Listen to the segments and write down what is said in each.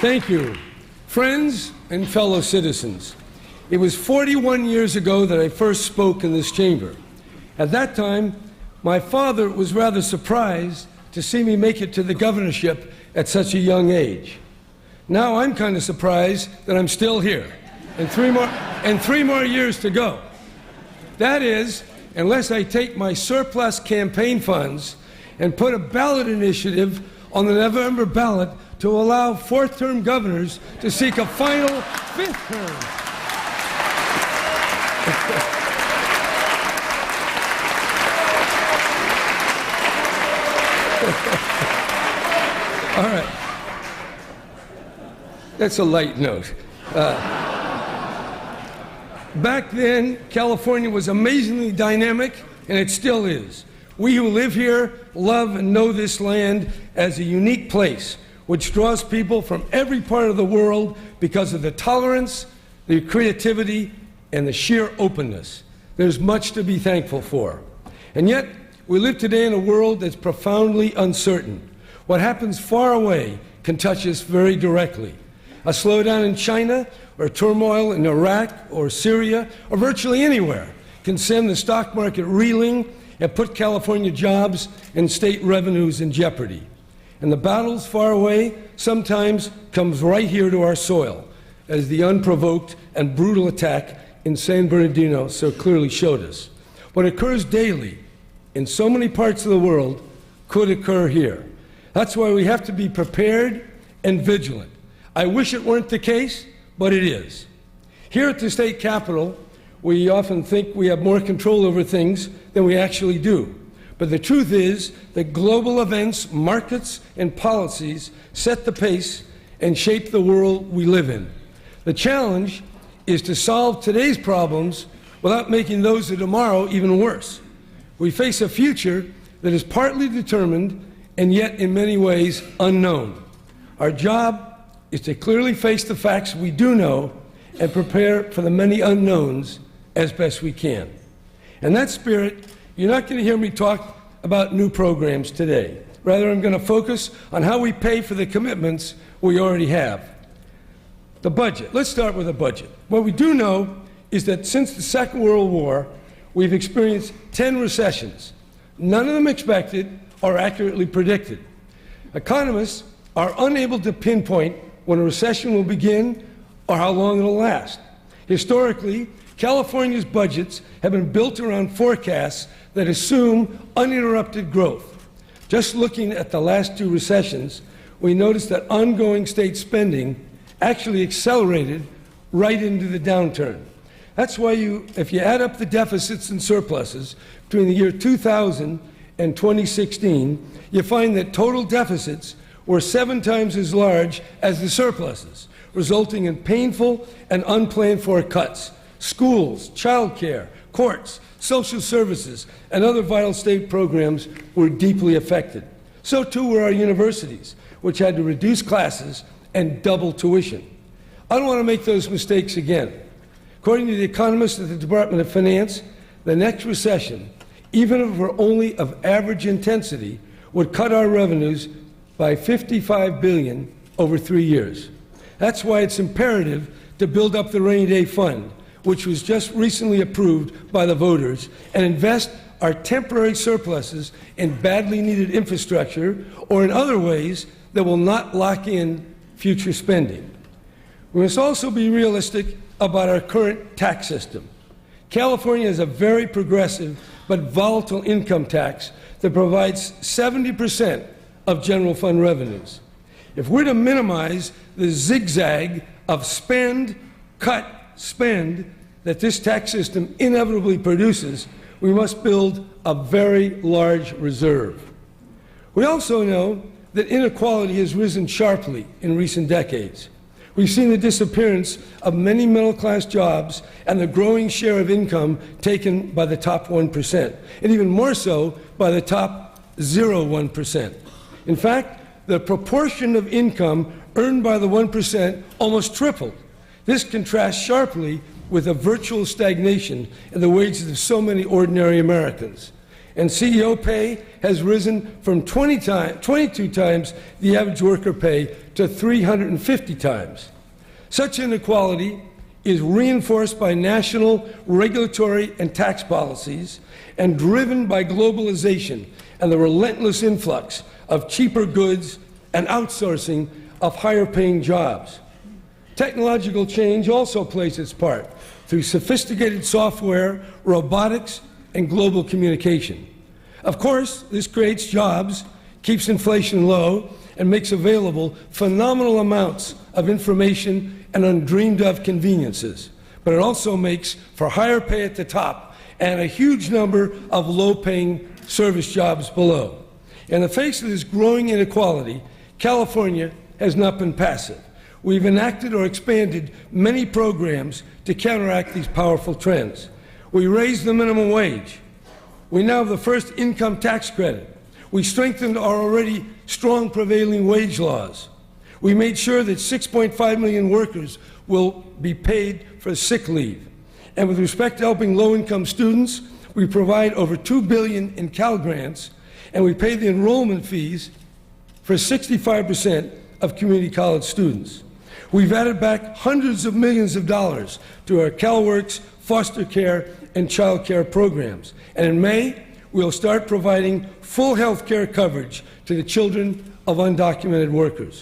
Thank you. Friends and fellow citizens, it was 41 years ago that I first spoke in this chamber. At that time, my father was rather surprised to see me make it to the governorship at such a young age. Now I'm kind of surprised that I'm still here, and three more years to go. That is, unless I take my surplus campaign funds and put a ballot initiative on the November ballot to allow fourth-term governors to seek a final fifth term. All right. That's a light note. Back then, California was amazingly dynamic, and it still is. We who live here love and know this land as a unique place, which draws people from every part of the world because of the tolerance, the creativity, and the sheer openness. There's much to be thankful for. And yet, we live today in a world that's profoundly uncertain. What happens far away can touch us very directly. A slowdown in China, or turmoil in Iraq or Syria, or virtually anywhere, can send the stock market reeling and put California jobs and state revenues in jeopardy. And the battles far away sometimes comes right here to our soil, as the unprovoked and brutal attack in San Bernardino so clearly showed us. What occurs daily in so many parts of the world could occur here. That's why we have to be prepared and vigilant. I wish it weren't the case, but it is. Here at the state capitol, we often think we have more control over things than we actually do. But the truth is that global events, markets, and policies set the pace and shape the world we live in. The challenge is to solve today's problems without making those of tomorrow even worse. We face a future that is partly determined and yet in many ways unknown. Our job is to clearly face the facts we do know and prepare for the many unknowns as best we can. In that spirit, you're not going to hear me talk about new programs today. Rather, I'm going to focus on how we pay for the commitments we already have. The budget. Let's start with the budget. What we do know is that since the Second World War, we've experienced 10 recessions, none of them expected or accurately predicted. Economists are unable to pinpoint when a recession will begin or how long it'll last. Historically, California's budgets have been built around forecasts that assume uninterrupted growth. Just looking at the last two recessions, we noticed that ongoing state spending actually accelerated right into the downturn. That's why if you add up the deficits and surpluses between the year 2000 and 2016, you find that total deficits were 7 times as large as the surpluses, resulting in painful and unplanned for cuts. Schools, child care, courts, social services, and other vital state programs were deeply affected. So too were our universities, which had to reduce classes and double tuition. I don't want to make those mistakes again. According to the economists at the Department of Finance, the next recession, even if it were only of average intensity, would cut our revenues by $55 billion over 3 years. That's why it's imperative to build up the rainy day fund, which was just recently approved by the voters, and invest our temporary surpluses in badly needed infrastructure or in other ways that will not lock in future spending. We must also be realistic about our current tax system. California has a very progressive but volatile income tax that provides 70% of general fund revenues. If we're to minimize the zigzag of spend, cut, spend that this tax system inevitably produces, we must build a very large reserve. We also know that inequality has risen sharply in recent decades. We've seen the disappearance of many middle-class jobs and the growing share of income taken by the top 1%, and even more so by the top 0.1%. In fact, the proportion of income earned by the 1% almost tripled. This contrasts sharply with a virtual stagnation in the wages of so many ordinary Americans. and CEO pay has risen from 22 times the average worker pay to 350 times. Such inequality is reinforced by national regulatory and tax policies and driven by globalization and the relentless influx of cheaper goods and outsourcing of higher-paying jobs. Technological change also plays its part through sophisticated software, robotics, and global communication. Of course, this creates jobs, keeps inflation low, and makes available phenomenal amounts of information and undreamed-of conveniences. But it also makes for higher pay at the top and a huge number of low-paying service jobs below. In the face of this growing inequality, California has not been passive. We've enacted or expanded many programs to counteract these powerful trends. We raised the minimum wage. We now have the first income tax credit. We strengthened our already strong prevailing wage laws. We made sure that 6.5 million workers will be paid for sick leave. And with respect to helping low-income students, we provide over $2 billion in Cal Grants, and we pay the enrollment fees for 65% of community college students. We've added back hundreds of millions of dollars to our CalWorks, foster care, and child care programs. And in May, we'll start providing full health care coverage to the children of undocumented workers.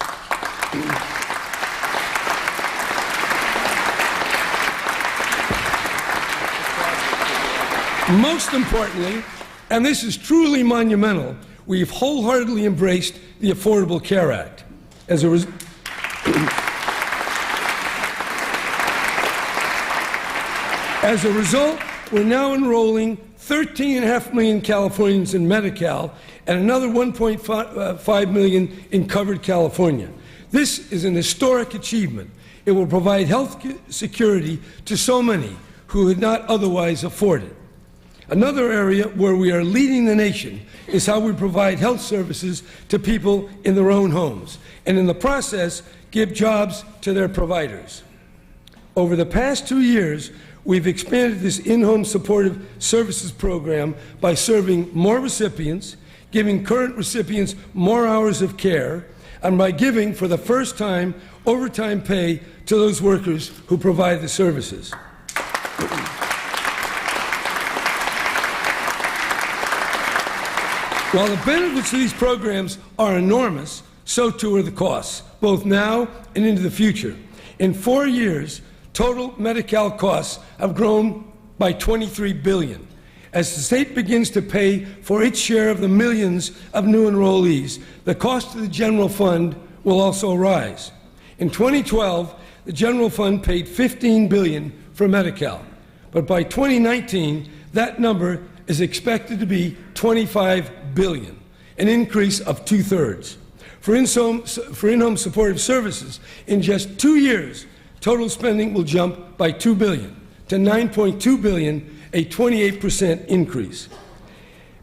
Most importantly, and this is truly monumental, we've wholeheartedly embraced the Affordable Care Act. As a result, we're now enrolling 13.5 million Californians in Medi-Cal and another 1.5 million in Covered California. This is an historic achievement. It will provide health security to so many who would not otherwise afford it. Another area where we are leading the nation is how we provide health services to people in their own homes, and in the process, give jobs to their providers. Over the past 2 years, we've expanded this in-home supportive services program by serving more recipients, giving current recipients more hours of care, and by giving, for the first time, overtime pay to those workers who provide the services. While the benefits of these programs are enormous, so too are the costs, both now and into the future. In 4 years, total Medi-Cal costs have grown by $23 billion. As the state begins to pay for its share of the millions of new enrollees, the cost of the general fund will also rise. In 2012, the general fund paid $15 billion for Medi-Cal, but by 2019, that number is expected to be $25 billion, an increase of 2/3. For in-home supportive services, in just 2 years, total spending will jump by $2 billion to $9.2 billion, a 28% increase.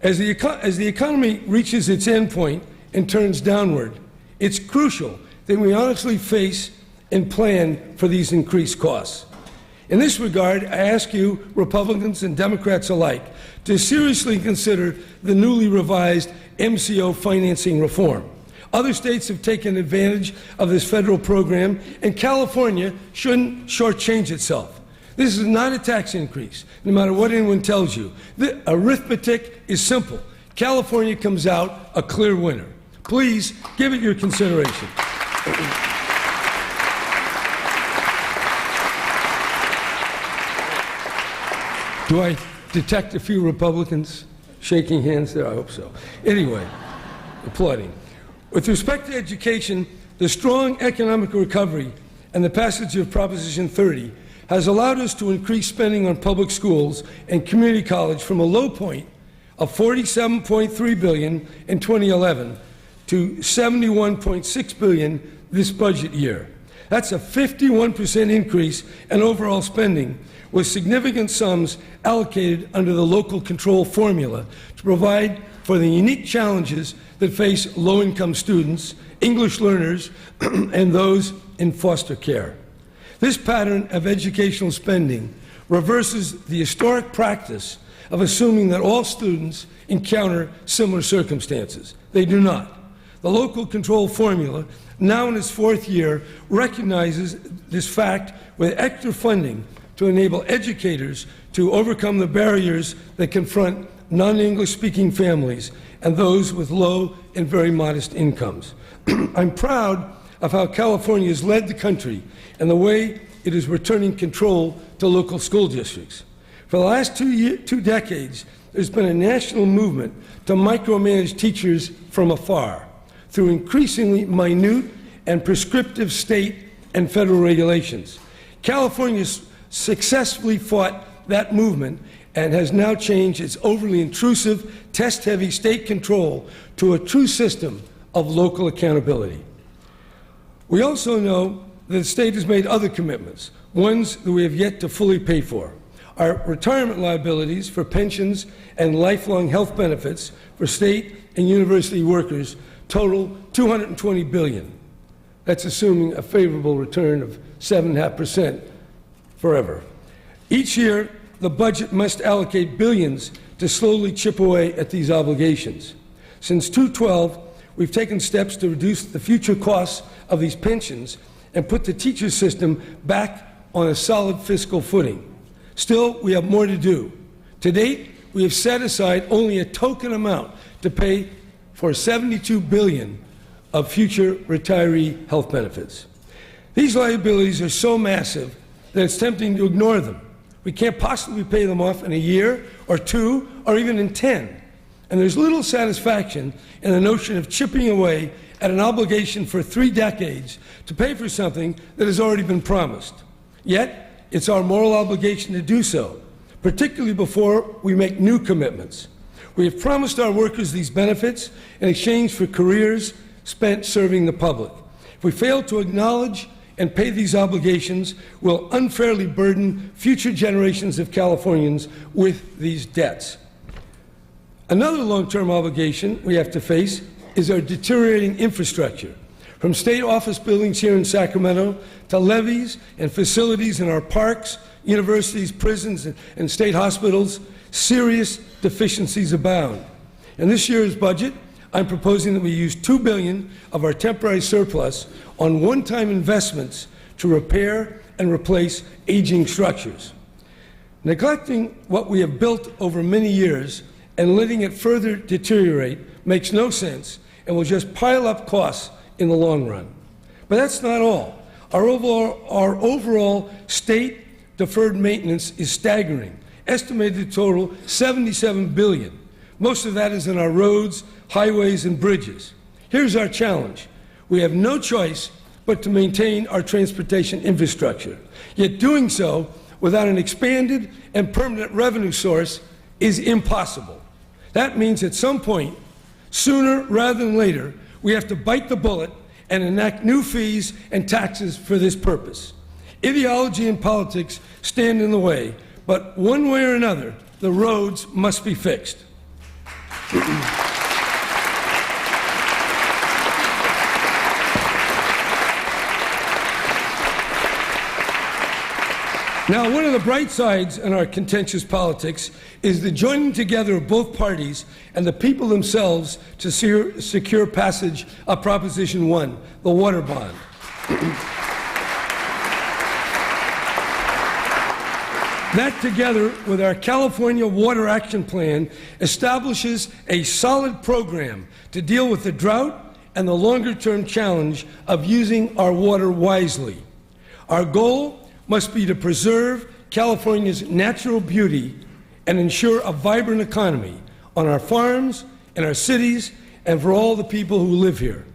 As the economy reaches its endpoint and turns downward, it's crucial that we honestly face and plan for these increased costs. In this regard, I ask you, Republicans and Democrats alike, to seriously consider the newly revised MCO financing reform. Other states have taken advantage of this federal program, and California shouldn't shortchange itself. This is not a tax increase, no matter what anyone tells you. The arithmetic is simple. California comes out a clear winner. Please give it your consideration. Do I detect a few Republicans shaking hands there? I hope so. Anyway, applauding. With respect to education, the strong economic recovery and the passage of Proposition 30 has allowed us to increase spending on public schools and community college from a low point of $47.3 billion in 2011 to $71.6 billion this budget year. That's a 51% increase in overall spending, with significant sums allocated under the local control formula to provide for the unique challenges that face low-income students, English learners, and those in foster care. This pattern of educational spending reverses the historic practice of assuming that all students encounter similar circumstances. They do not. The local control formula, now in its fourth year, recognizes this fact with extra funding to enable educators to overcome the barriers that confront non-English speaking families and those with low and very modest incomes. I'm proud of how California has led the country and the way it is returning control to local school districts. For the last two decades, there's been a national movement to micromanage teachers from afar through increasingly minute and prescriptive state and federal regulations. California has successfully fought that movement and has now changed its overly intrusive, test-heavy state control to a true system of local accountability. We also know that the state has made other commitments, ones that we have yet to fully pay for. Our retirement liabilities for pensions and lifelong health benefits for state and university workers total $220 billion. That's assuming a favorable return of 7.5% forever. Each year, the budget must allocate billions to slowly chip away at these obligations. Since 2012, we've taken steps to reduce the future costs of these pensions and put the teacher system back on a solid fiscal footing. Still, we have more to do. To date, we have set aside only a token amount to pay for $72 billion of future retiree health benefits. These liabilities are so massive that it's tempting to ignore them. We can't possibly pay them off in a year or two or even in 10. And there's little satisfaction in the notion of chipping away at an obligation for 3 decades to pay for something that has already been promised. Yet, it's our moral obligation to do so, particularly before we make new commitments. We have promised our workers these benefits in exchange for careers spent serving the public. If we fail to acknowledge and pay these obligations, we'll unfairly burden future generations of Californians with these debts. Another long-term obligation we have to face is our deteriorating infrastructure. From state office buildings here in Sacramento to levees and facilities in our parks, universities, prisons, and state hospitals, serious deficiencies abound. In this year's budget, I'm proposing that we use $2 billion of our temporary surplus on one-time investments to repair and replace aging structures. Neglecting what we have built over many years and letting it further deteriorate makes no sense and will just pile up costs in the long run. But that's not all. Our overall state deferred maintenance is staggering, estimated to total $77 billion. Most of that is in our roads, highways, and bridges. Here's our challenge. We have no choice but to maintain our transportation infrastructure. Yet doing so without an expanded and permanent revenue source is impossible. That means at some point, sooner rather than later, we have to bite the bullet and enact new fees and taxes for this purpose. Ideology and politics stand in the way, but one way or another, the roads must be fixed. Now, one of the bright sides in our contentious politics is the joining together of both parties and the people themselves to secure passage of Proposition 1, the water bond. That, together with our California Water Action Plan, establishes a solid program to deal with the drought and the longer-term challenge of using our water wisely. Our goal must be to preserve California's natural beauty and ensure a vibrant economy on our farms, in our cities, and for all the people who live here.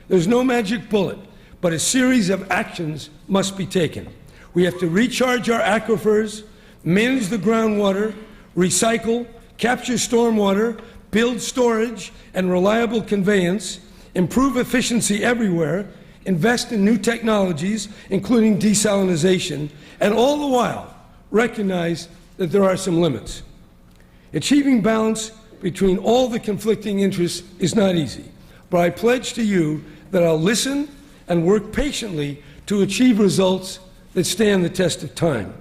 There's no magic bullet, but a series of actions must be taken. We have to recharge our aquifers, manage the groundwater, recycle, capture stormwater, build storage and reliable conveyance, improve efficiency everywhere, invest in new technologies, including desalination, and all the while recognize that there are some limits. Achieving balance between all the conflicting interests is not easy, but I pledge to you that I'll listen and work patiently to achieve results that stand the test of time.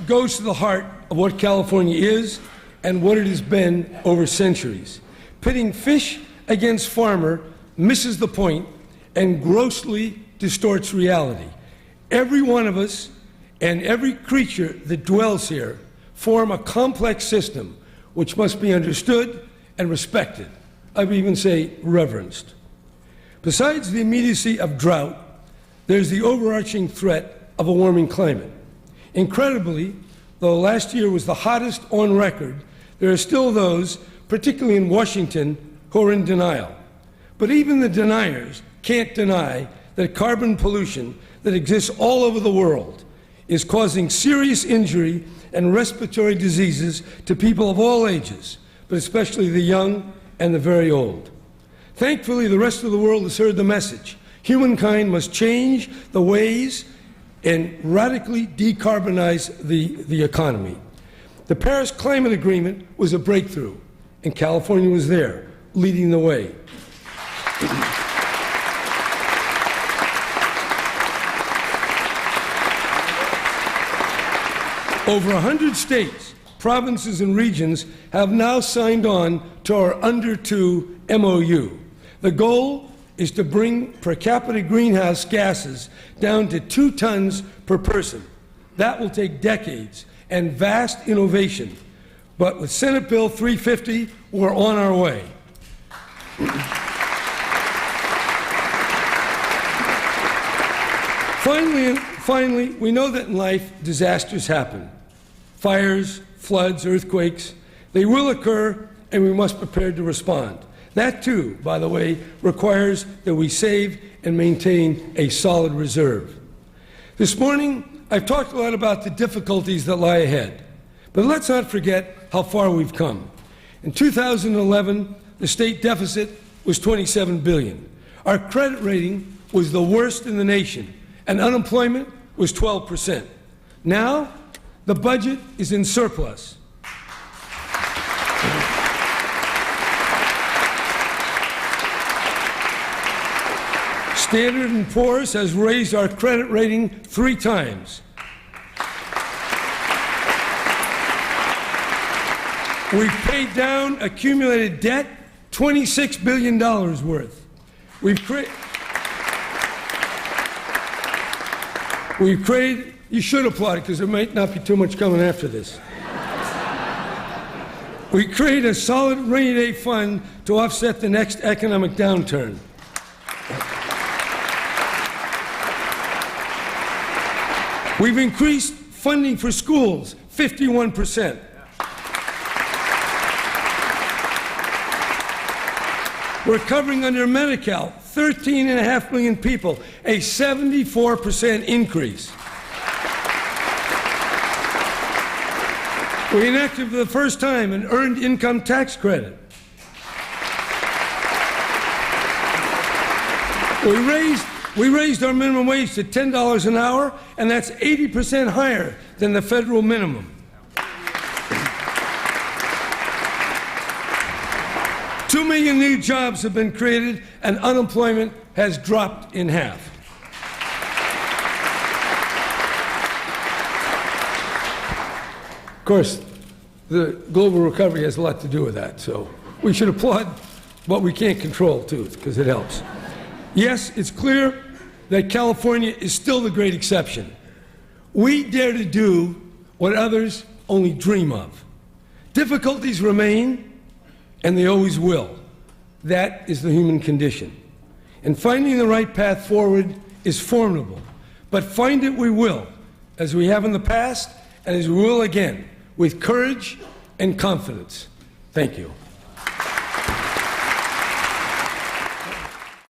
goes to the heart of what California is and what it has been over centuries. Pitting fish against farmer misses the point and grossly distorts reality. Every one of us and every creature that dwells here form a complex system which must be understood and respected. I would even say reverenced. Besides the immediacy of drought, there's the overarching threat of a warming climate. Incredibly, though last year was the hottest on record, there are still those, particularly in Washington, who are in denial. But even the deniers can't deny that carbon pollution that exists all over the world is causing serious injury and respiratory diseases to people of all ages, but especially the young and the very old. Thankfully, the rest of the world has heard the message. Humankind must change the ways and radically decarbonize the economy. The Paris Climate Agreement was a breakthrough, and California was there, leading the way. Over 100 states, provinces, and regions have now signed on to our Under 2 MOU. The goal is to bring per capita greenhouse gases down to 2 tons per person. That will take decades and vast innovation. But with Senate Bill 350, we're on our way. Finally, we know that in life, disasters happen. Fires, floods, earthquakes, they will occur, and we must prepare to respond. That, too, by the way, requires that we save and maintain a solid reserve. This morning, I've talked a lot about the difficulties that lie ahead. But let's not forget how far we've come. In 2011, the state deficit was $27 billion. Our credit rating was the worst in the nation, and unemployment was 12%. Now, the budget is in surplus. Standard & Poor's has raised our credit rating 3 times. We've paid down accumulated debt, $26 billion worth. We've created, you should applaud it because there might not be too much coming after this. We created a solid rainy day fund to offset the next economic downturn. We've increased funding for schools 51%. We're covering under Medi-Cal 13.5 million people, a 74% increase. We enacted for the first time an earned income tax credit. We raised our minimum wage to $10 an hour, and that's 80% higher than the federal minimum. 2 million new jobs have been created, and unemployment has dropped in half. Of course, the global recovery has a lot to do with that, so we should applaud what we can't control, too, because it helps. Yes, it's clear that California is still the great exception. We dare to do what others only dream of. Difficulties remain, and they always will. That is the human condition. And finding the right path forward is formidable. But find it we will, as we have in the past, and as we will again, with courage and confidence. Thank you.